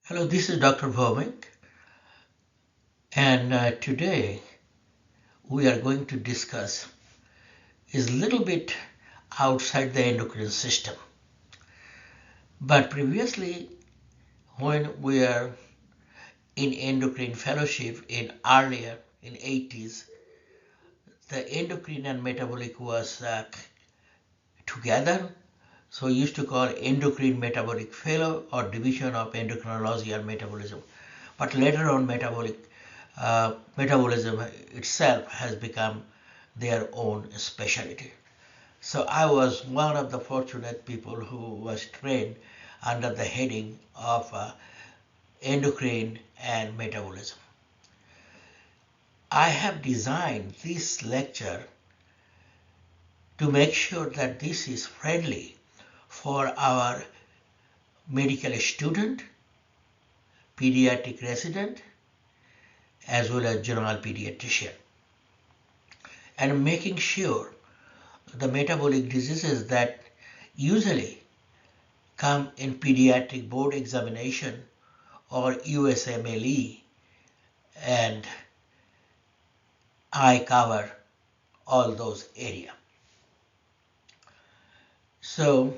Hello, this is Dr. Bhaumik, and today we are going to discuss is a little bit outside the endocrine system. But previously, when we are in endocrine fellowship in earlier in 80s, the endocrine and metabolic was together. So we used to call endocrine metabolic fellow or division of endocrinology and metabolism. But later on, metabolism itself has become their own specialty. So I was one of the fortunate people who was trained under the heading of endocrine and metabolism. I have designed this lecture to make sure that this is friendly for our medical student, pediatric resident, as well as general pediatrician, and making sure the metabolic diseases that usually come in pediatric board examination or USMLE, and I cover all those areas. So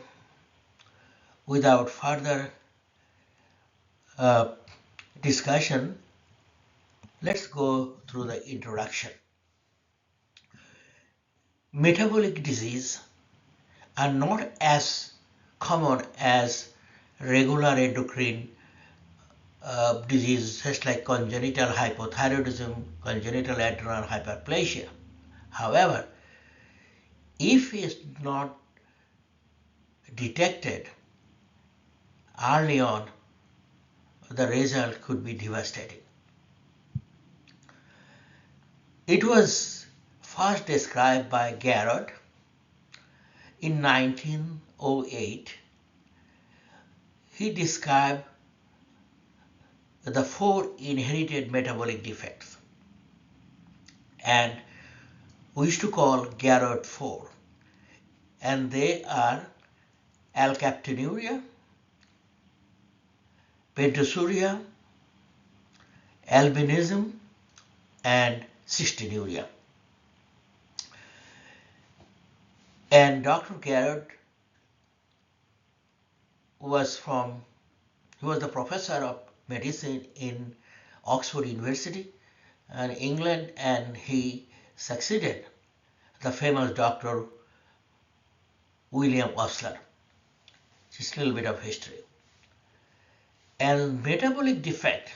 without further discussion, let's go through the introduction. Metabolic disease are not as common as regular endocrine disease, such like congenital hypothyroidism, congenital adrenal hyperplasia. However, if it's not detected early on, the result could be devastating. It was first described by Garrod in 1908. He described the 4 inherited metabolic defects, and we used to call Garrod 4, and they are alkaptonuria, pentosuria, albinism, and cystinuria. And Dr. Garrod was the professor of medicine in Oxford University in England, and he succeeded the famous Dr. William Osler. Just a little bit of history. And metabolic defect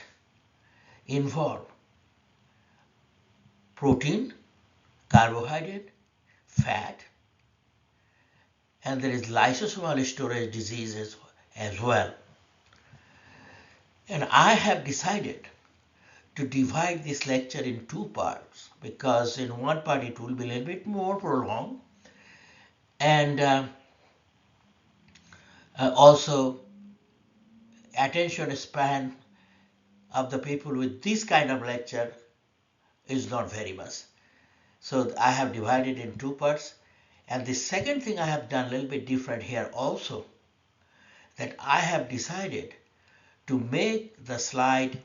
involve protein, carbohydrate, fat, and there is lysosomal storage diseases as well. And I have decided to divide this lecture in 2 parts, because in one part it will be a little bit more prolonged, and also attention span of the people with this kind of lecture is not very much. So I have divided in 2 parts. And the second thing I have done a little bit different here also, that I have decided to make the slide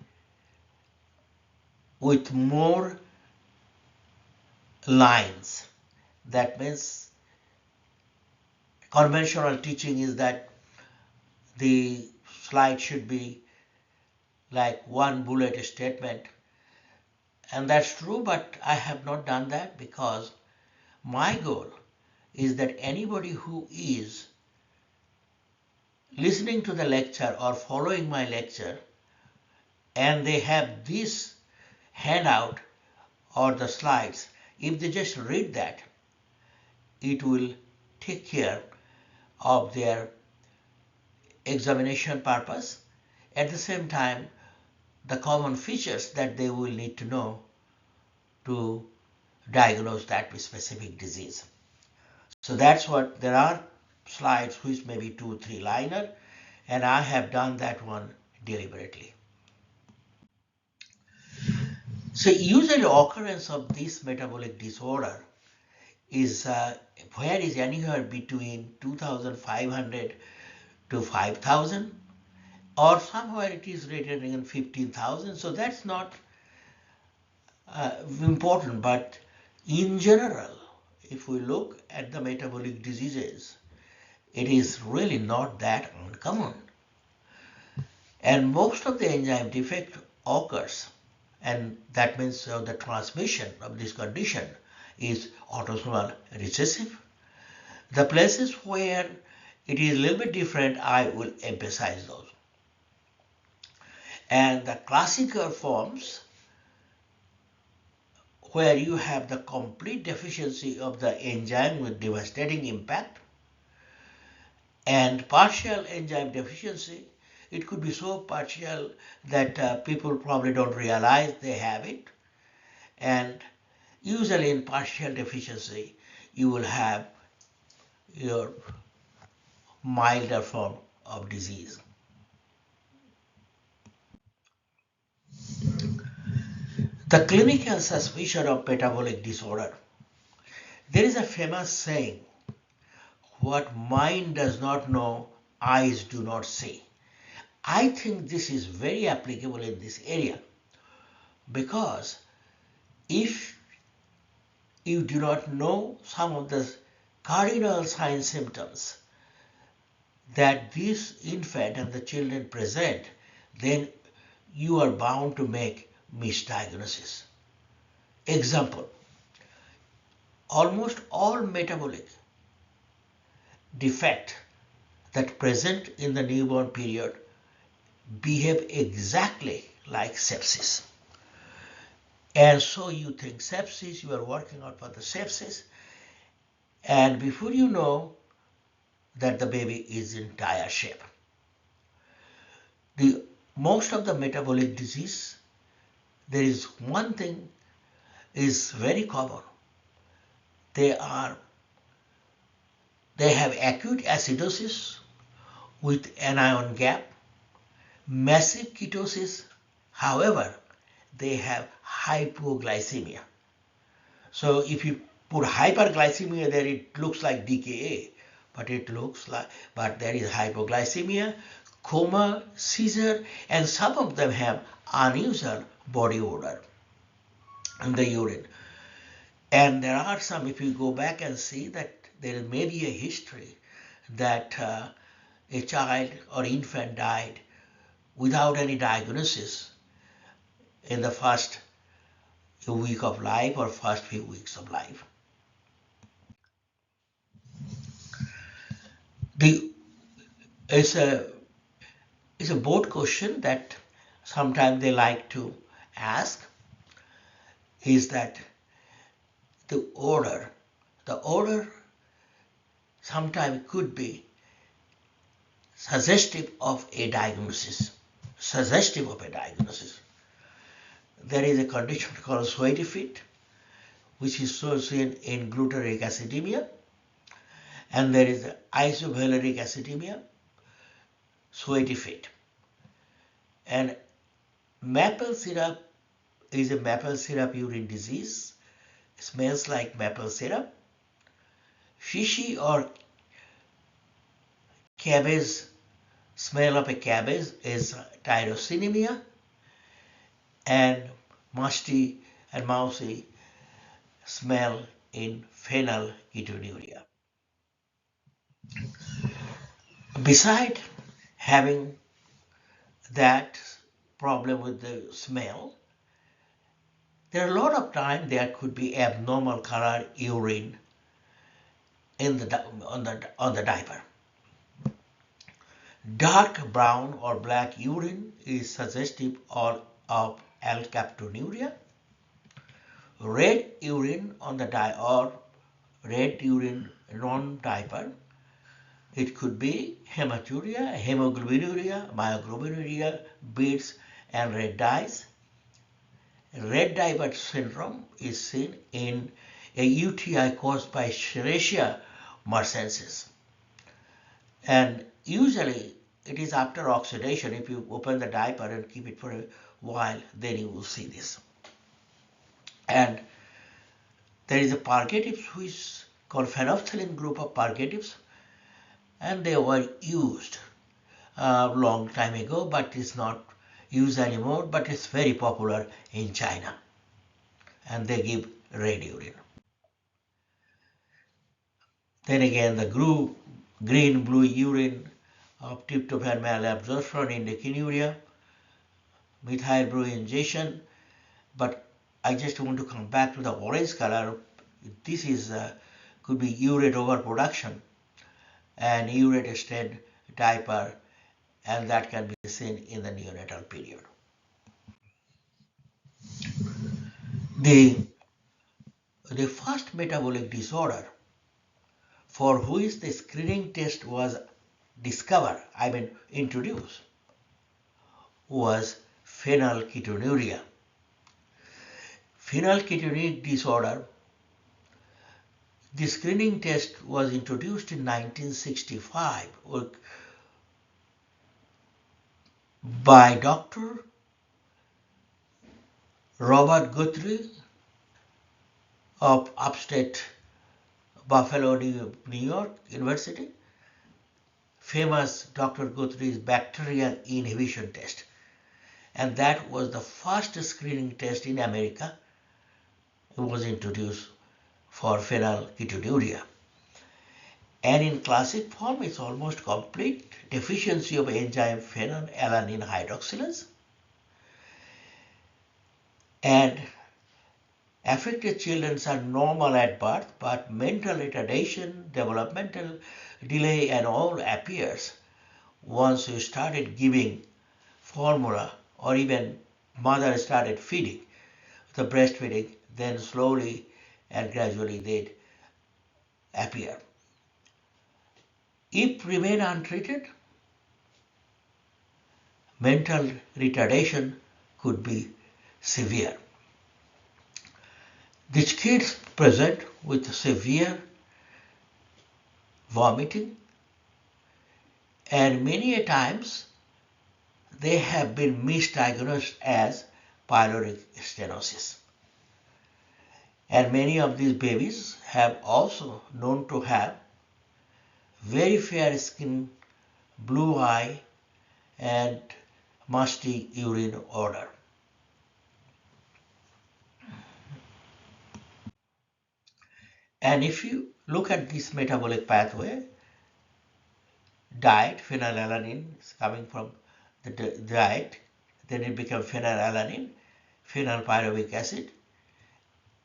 with more lines. That means conventional teaching is that the slide should be like one bullet statement, and that's true, but I have not done that because my goal is that anybody who is listening to the lecture or following my lecture and they have this handout or the slides, if they just read that, it will take care of their examination purpose. At the same time, the common features that they will need to know to diagnose that specific disease. So that's what, there are slides which may be 2-3 liner, and I have done that one deliberately. So usually occurrence of this metabolic disorder is where is anywhere between 2,500 to 5,000, or somewhere it is rated in 15,000. So that's not important, but in general, if we look at the metabolic diseases, it is really not that uncommon. And most of the enzyme defect occurs, and that means the transmission of this condition is autosomal recessive. The places where it is a little bit different, I will emphasize those. And the classical forms where you have the complete deficiency of the enzyme with devastating impact, and partial enzyme deficiency, it could be so partial that people probably don't realize they have it. And usually in partial deficiency, you will have your milder form of disease. The clinical suspicion of metabolic disorder. There is a famous saying, what mind does not know, eyes do not see. I think this is very applicable in this area, because if you do not know some of the cardinal sign symptoms that this infant and the children present, then you are bound to make misdiagnosis. Example, almost all metabolic defect that present in the newborn period behave exactly like sepsis. And so you think sepsis, you are working out for the sepsis, and before you know that the baby is in dire shape. Most of the metabolic disease, there is one thing is very common. They have acute acidosis with anion gap, massive ketosis. However, they have hypoglycemia. So if you put hyperglycemia there, it looks like DKA, but there is hypoglycemia, coma, seizure, and some of them have unusual body odor in the urine. And there are some, if you go back and see that there may be a history that a child or infant died without any diagnosis in the first week of life or first few weeks of life. It's a board question that sometimes they like to ask, is that the odor sometimes could be suggestive of a diagnosis. There is a condition called sweaty feet, which is associated in glutaric acidemia, and there is isovaleric acidemia, sweaty feet. And maple syrup is a maple syrup urine disease. It smells like maple syrup. Fishy or cabbage, smell of a cabbage is tyrosinemia, and musty and mousy smell in phenylketonuria. Beside having that problem with the smell, there are a lot of times there could be abnormal color urine on the diaper. Dark brown or black urine is suggestive of alkaptonuria. Red urine on the or red urine non-diaper, it could be hematuria, hemoglobinuria, myoglobinuria, beads, and red dyes. Red diaper syndrome is seen in a UTI caused by Serratia marcescens. And usually it is after oxidation. If you open the diaper and keep it for a while, then you will see this. And there is a purgatives which is called phenolphthalein group of purgatives, and they were used long time ago, but it's not used anymore, but it's very popular in China, and they give red urine. Then again, the green-blue urine of tryptophan malabsorption in the kinuria, methyl blue ingestion, but I just want to come back to the orange color. This is could be urate overproduction and urate stained diaper, and that can be seen in the neonatal period. The first metabolic disorder for which the screening test was introduced, was phenylketonuria. Phenylketonuria disorder, the screening test was introduced in 1965 by Dr. Robert Guthrie of upstate Buffalo, New York University. Famous Dr. Guthrie's bacterial inhibition test. And that was the first screening test in America. It was introduced for phenylketonuria. And in classic form, it's almost complete deficiency of enzyme phenylalanine hydroxylase. And affected children are normal at birth, but mental retardation, developmental delay, and all appears once you started giving formula or even mother started feeding, the breastfeeding, then slowly and gradually they appear. If remain untreated, mental retardation could be severe. These kids present with severe vomiting, and many a times they have been misdiagnosed as pyloric stenosis. And many of these babies have also known to have very fair skin, blue eye, and musty urine odor. And if you look at this metabolic pathway, diet, phenylalanine is coming from the diet, then it becomes phenylalanine, phenylpyruvic acid,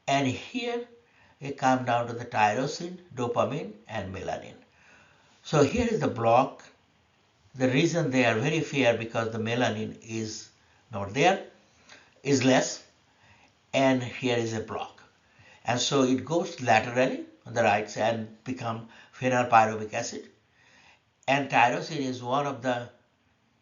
and here it comes down to the tyrosine, dopamine, and melanin. So here is the block. The reason they are very fair because the melanin is not there, is less, and here is a block. And so it goes laterally on the right side and become phenylpyruvic acid. And tyrosine is one of the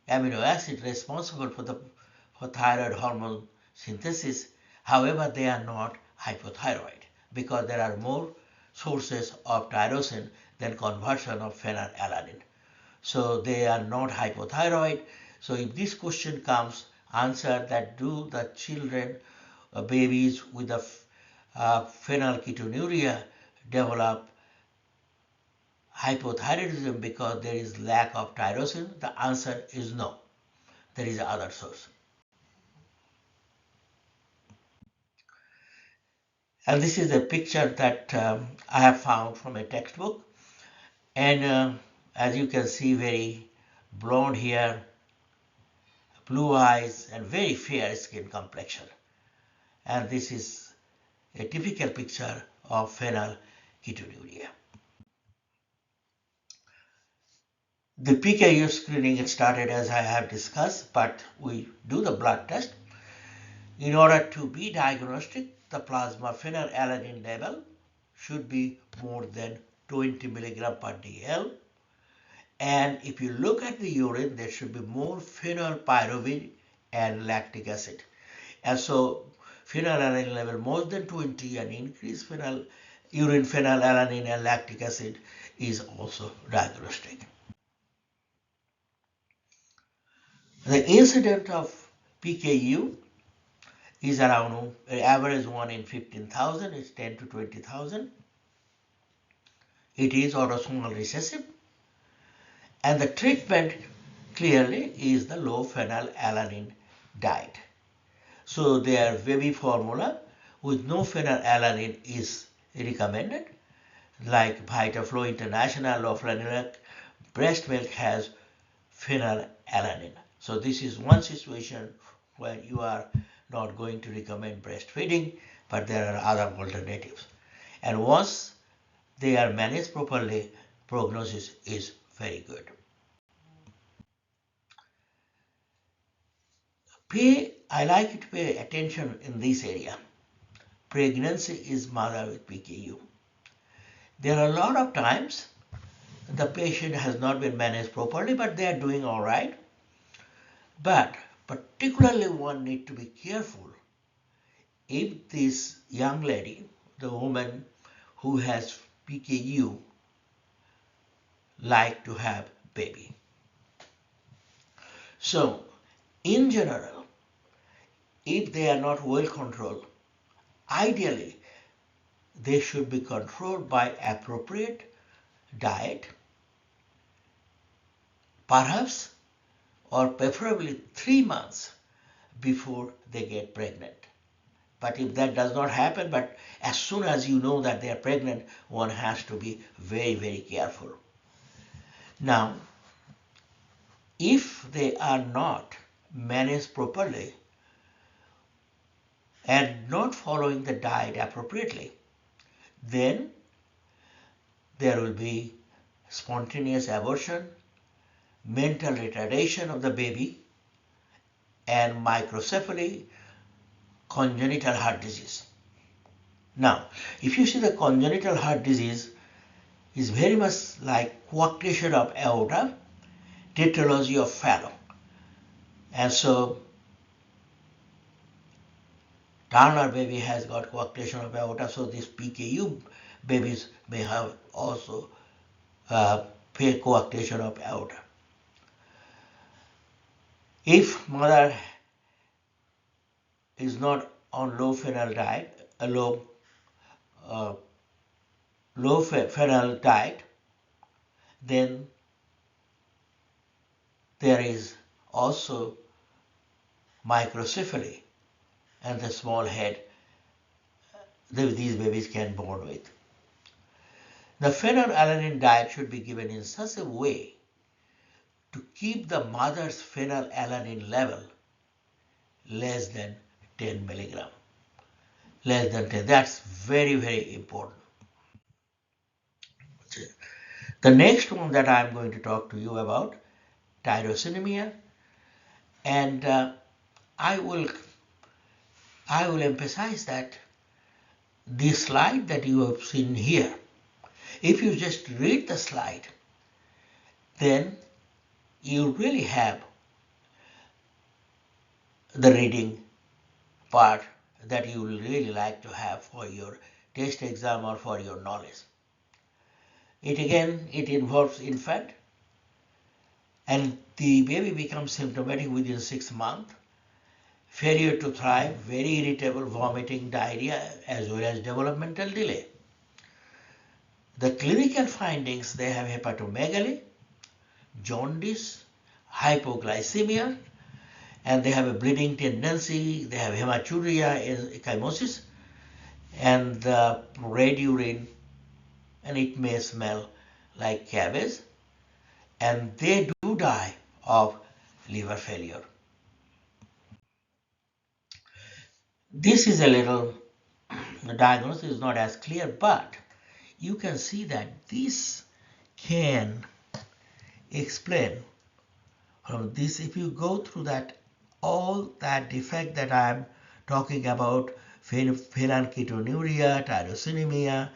amino acids responsible for thyroid hormone synthesis. However, they are not hypothyroid because there are more sources of tyrosine than conversion of phenylalanine. So they are not hypothyroid. So if this question comes, answer that do the children, babies with the phenylketonuria develop hypothyroidism because there is lack of tyrosine? The answer is no. There is another source. And this is a picture that I have found from a textbook. And as you can see, very blonde hair, blue eyes, and very fair skin complexion. And this is a typical picture of phenylketonuria. The PKU screening started as I have discussed, but we do the blood test. In order to be diagnostic, the plasma phenylalanine level should be more than 20 milligram per dl. And if you look at the urine, there should be more phenylpyruvate and lactic acid. And so phenylalanine level more than 20 and increased urine phenylalanine and lactic acid is also diagnostic. The incidence of PKU is around average 1 in 15,000, it's 10 to 20,000. It is autosomal recessive, and the treatment clearly is the low phenylalanine diet. So their baby formula with no phenylalanine is recommended, like Vitaflo International or Flanelac. Breast milk has phenylalanine. So this is one situation where you are not going to recommend breastfeeding, but there are other alternatives. And once they are managed properly, prognosis is very good. I like you to pay attention in this area. Pregnancy is mother with PKU. There are a lot of times the patient has not been managed properly, but they are doing all right. But particularly one need to be careful if this young lady, the woman who has PKU, like to have baby. So in general, if they are not well controlled, ideally they should be controlled by appropriate diet, perhaps or preferably 3 months before they get pregnant. But if that does not happen, but as soon as you know that they are pregnant, one has to be very, very careful. Now, if they are not managed properly and not following the diet appropriately, then there will be spontaneous abortion, mental retardation of the baby, and microcephaly, congenital heart disease. Now, if you see the congenital heart disease is very much like coarctation of aorta, tetralogy of Fallot. And so Turner baby has got coarctation of aorta, so these PKU babies may have also coarctation of aorta. If mother is not on low phenyl diet, low phenyl diet, then there is also microcephaly and the small head that these babies can born with. The phenylalanine diet should be given in such a way to keep the mother's phenylalanine level less than 10 milligram. Less than 10. That's very, very important. The next one that I'm going to talk to you about, tyrosinemia, and I will emphasize that this slide that you have seen here, if you just read the slide, then you really have the reading part that you will really like to have for your test exam or for your knowledge. It involves infant, and the baby becomes symptomatic within 6 months, failure to thrive, very irritable, vomiting, diarrhea, as well as developmental delay. The clinical findings, they have hepatomegaly, jaundice, hypoglycemia, and they have a bleeding tendency, they have hematuria, ecchymosis, and the red urine, and it may smell like cabbage, and they do die of liver failure. This is a little, the diagnosis is not as clear, but you can see that this can explain from this, if you go through that, all that defect that I am talking about, phenylketonuria, tyrosinemia,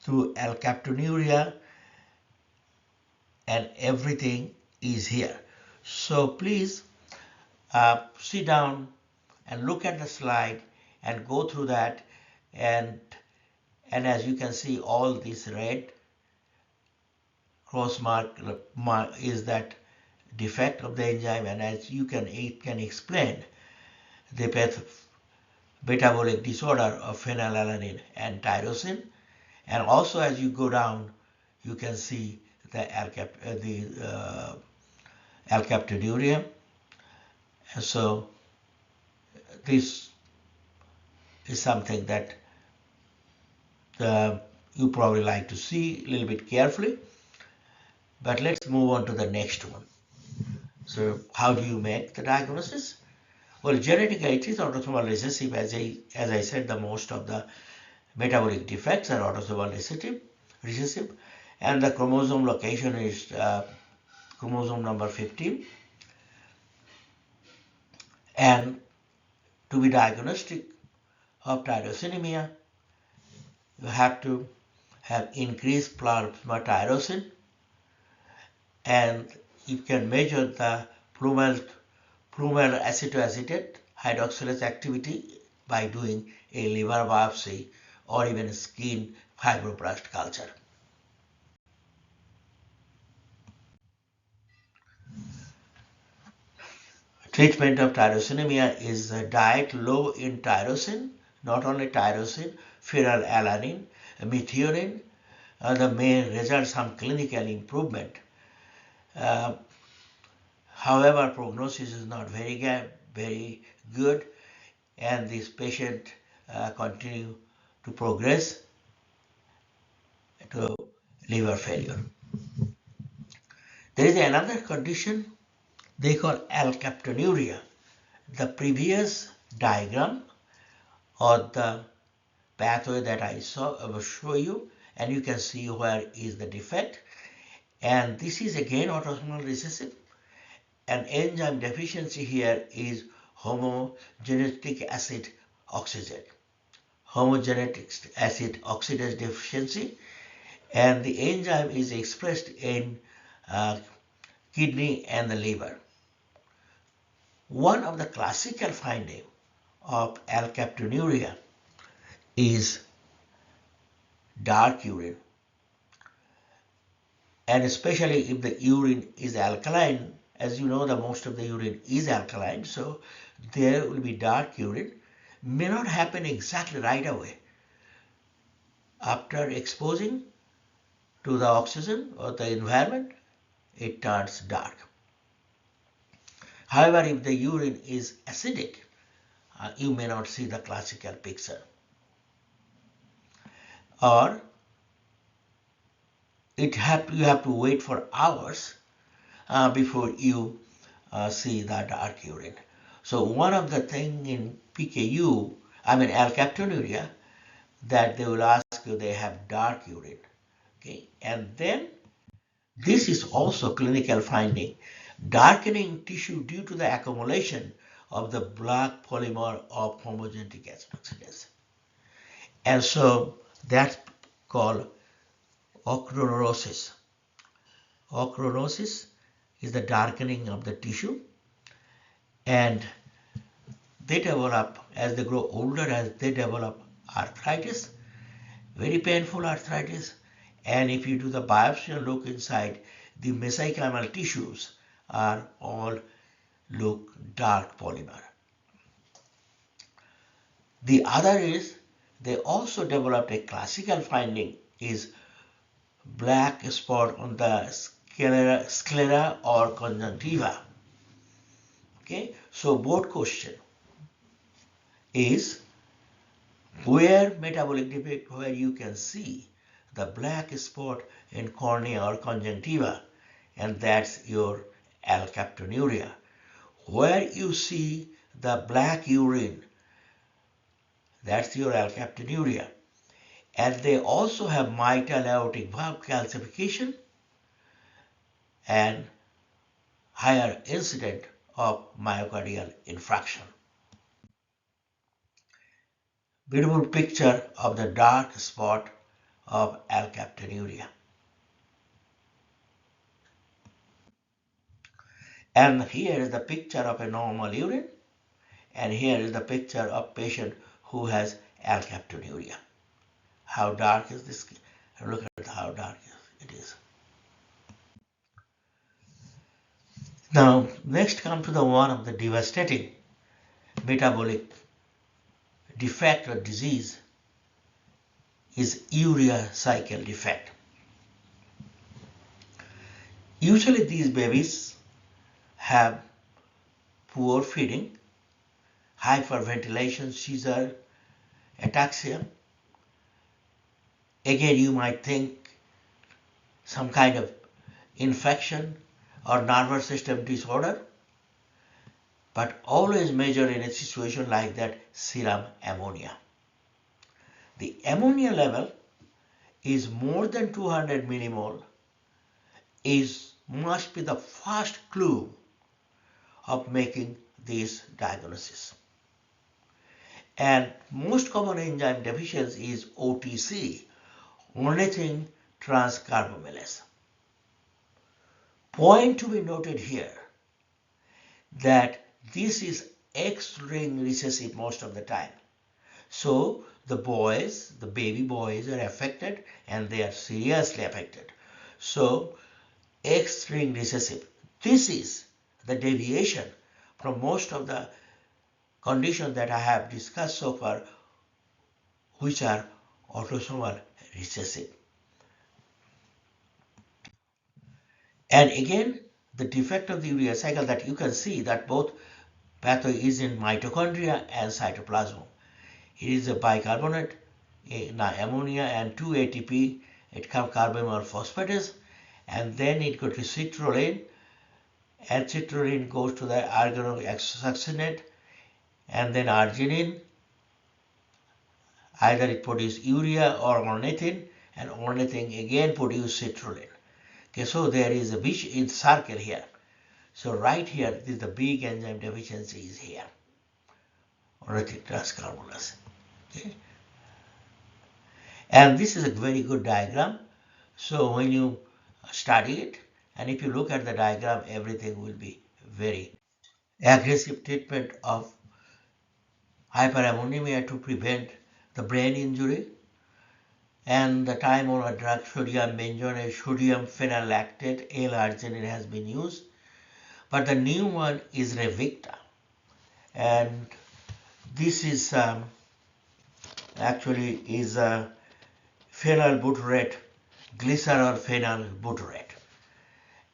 through alkaptonuria, and everything is here. So please sit down and look at the slide and go through that, and as you can see, all this red cross mark is that defect of the enzyme, and as you can, it can explain the metabolic disorder of phenylalanine and tyrosine. And also as you go down, you can see the alkaptonuria. And so this is something that you probably like to see a little bit carefully. But let's move on to the next one. So how do you make the diagnosis? Well, genetically it is autosomal recessive. As I said, the most of the metabolic defects are autosomal recessive, and the chromosome location is chromosome number 15. And to be diagnostic of tyrosinemia, you have to have increased plasma tyrosine, and you can measure the plumal acetoacetate hydroxylase activity by doing a liver biopsy or even skin fibroblast culture. Treatment of tyrosinemia is a diet low in tyrosine, not only tyrosine, phenylalanine, methionine. The may result some clinical improvement. However, prognosis is not very good, and this patient continue to progress to liver failure. There is another condition they call alkaptonuria. The previous diagram or the pathway that I will show you, and you can see where is the defect. And this is again autosomal recessive. An enzyme deficiency here is homogenetic acid oxidase. Homogenetic acid oxidase deficiency, and the enzyme is expressed in kidney and the liver. One of the classical findings of alkaptonuria is dark urine, and especially if the urine is alkaline. As you know, the most of the urine is alkaline, so there will be dark urine. May not happen exactly right away. After exposing to the oxygen or the environment, it turns dark. However, if the urine is acidic, you may not see the classical picture. Or you have to wait for hours before you see the dark urine. So one of the things in alkaptonuria, that they will ask you they have dark urine. Okay, and then this is also clinical finding, darkening tissue due to the accumulation of the black polymer of homogenetic acid oxidase. And so that's called ochronosis. Ochronosis is the darkening of the tissue, and they develop, as they grow older, as they develop arthritis, very painful arthritis. And if you do the biopsy and look inside, the mesenchymal tissues are all look dark polymer. The other is they also developed a classical finding is black spot on the sclera or conjunctiva. Okay, so board question is where metabolic defect, where you can see the black spot in cornea or conjunctiva, and that's your alkaptonuria. Where you see the black urine, that's your alkaptonuria. And they also have mitral aortic valve calcification and higher incident of myocardial infarction. Beautiful picture of the dark spot of alkaptonuria. And here is the picture of a normal urine, and here is the picture of patient who has alkaptonuria. How dark is this? Look at how dark it is. Now, next come to the one of the devastating metabolic defect or disease is urea cycle defect. Usually these babies have poor feeding, hyperventilation, seizure, ataxia. Again, you might think some kind of infection or nervous system disorder, but always measure in a situation like that serum ammonia. The ammonia level is more than 200 millimole must be the first clue of making this diagnosis. And most common enzyme deficiency is OTC, ornithine transcarbamylase. Point to be noted here that this is X-ring recessive most of the time. So the baby boys are affected and they are seriously affected. So X-ring recessive. This is the deviation from most of the conditions that I have discussed so far, which are autosomal recessive. And again, the defect of the urea cycle that you can see that both patho is in mitochondria and cytoplasm. It is a bicarbonate, ammonia and 2 ATP. It comes carbonyl phosphatase, and then it goes to citrulline, and citrulline goes to the arganosuccinate, and then arginine. Either it produces urea or ornithine, and ornithine again produces citrulline. Okay, so there is a vicious circle here. So right here, this is the big enzyme deficiency is here, ornithine transcarbamylase. Okay. And this is a very good diagram. So when you study it, and if you look at the diagram, everything will be very aggressive treatment of hyperammonemia to prevent the brain injury, and the time on a drug sodium benzoate, sodium phenylactate, L-arginine has been used, but the new one is Revicta, and this is actually is a phenylbutyrate, glycerol phenylbutyrate,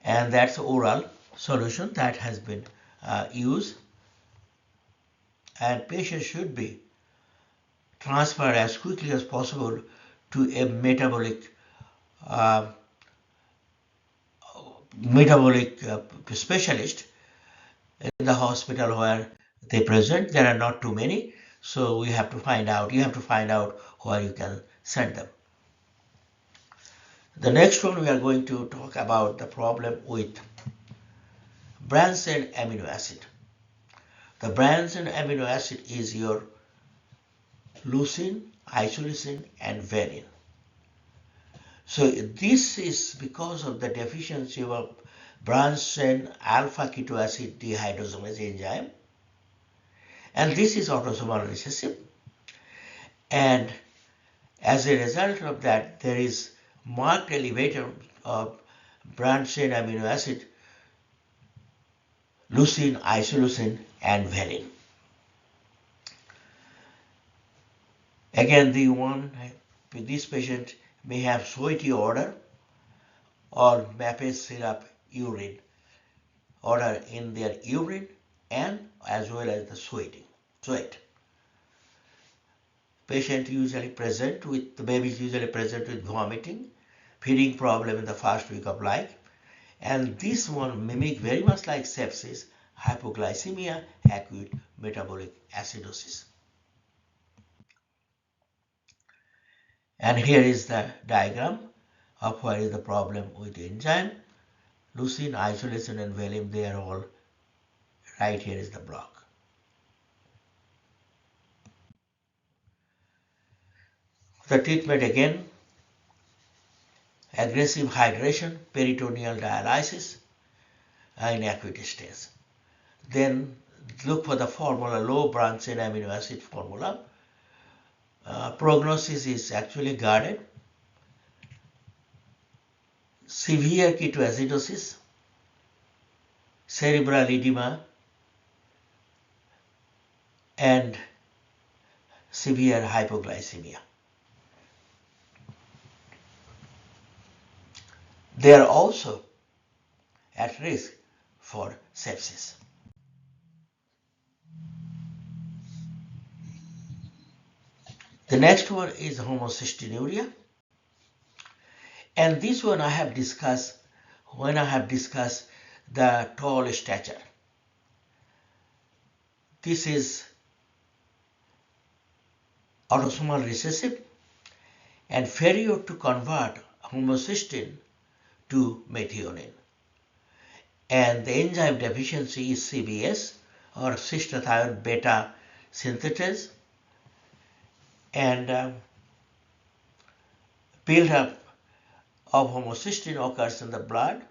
and that's oral solution that has been used, and patients should be transferred as quickly as possible to a metabolic specialist in the hospital where they present. There are not too many, so you have to find out where you can send them. The next one, we are going to talk about the problem with branched-chain amino acid. The branched-chain amino acid is your leucine, isoleucine, and valine. So this is because of the deficiency of branched-chain alpha keto acid dehydrogenase enzyme, and this is autosomal recessive, and as a result of that, there is marked elevation of branched-chain amino acid, leucine, isoleucine, and valine. Again, this patient may have sweaty odor or maple syrup urine odor in their urine, and as well as the sweat. The baby is usually present with vomiting, feeding problem in the first week of life, and this one mimic very much like sepsis, hypoglycemia, acute metabolic acidosis. And here is the diagram of where is the problem with the enzyme. Leucine, isoleucine, and valine, they are all right here is the block. The treatment again, aggressive hydration, peritoneal dialysis in acute stage. Then look for the formula, low branched-chain amino acid formula. Prognosis is actually guarded. Severe ketoacidosis, cerebral edema, and severe hypoglycemia. They are also at risk for sepsis. The next one is homocystinuria, and this one I have discussed when I have discussed the tall stature. This is autosomal recessive and failure to convert homocysteine to methionine. And the enzyme deficiency is CBS, or cystathione beta synthetase, and buildup of homocysteine occurs in the blood,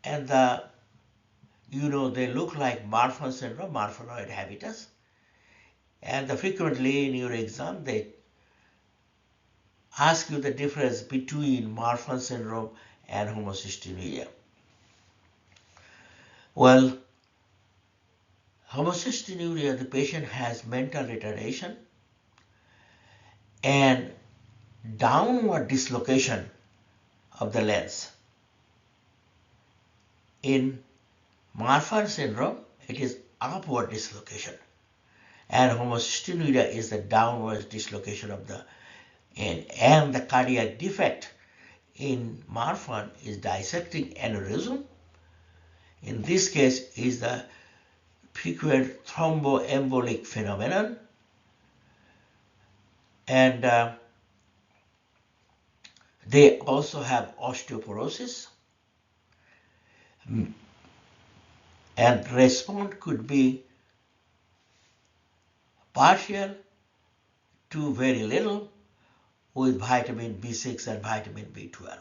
and they look like Marfan syndrome, Marfanoid habitus, and frequently in your exam they ask you the difference between Marfan syndrome and homocystinuria. Well, homocystinuria, the patient has mental retardation and downward dislocation of the lens. In Marfan syndrome, it is upward dislocation, and homocystinuria is the downward dislocation of the end. And the cardiac defect in Marfan is dissecting aneurysm. In this case, is the frequent thromboembolic phenomenon, and they also have osteoporosis, and response could be partial to very little with vitamin B6 and vitamin B12.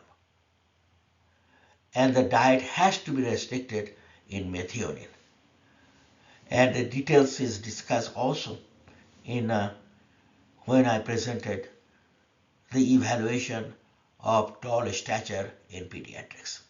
And the diet has to be restricted in methionine. And the details is discussed also in when I presented the evaluation of tall stature in pediatrics.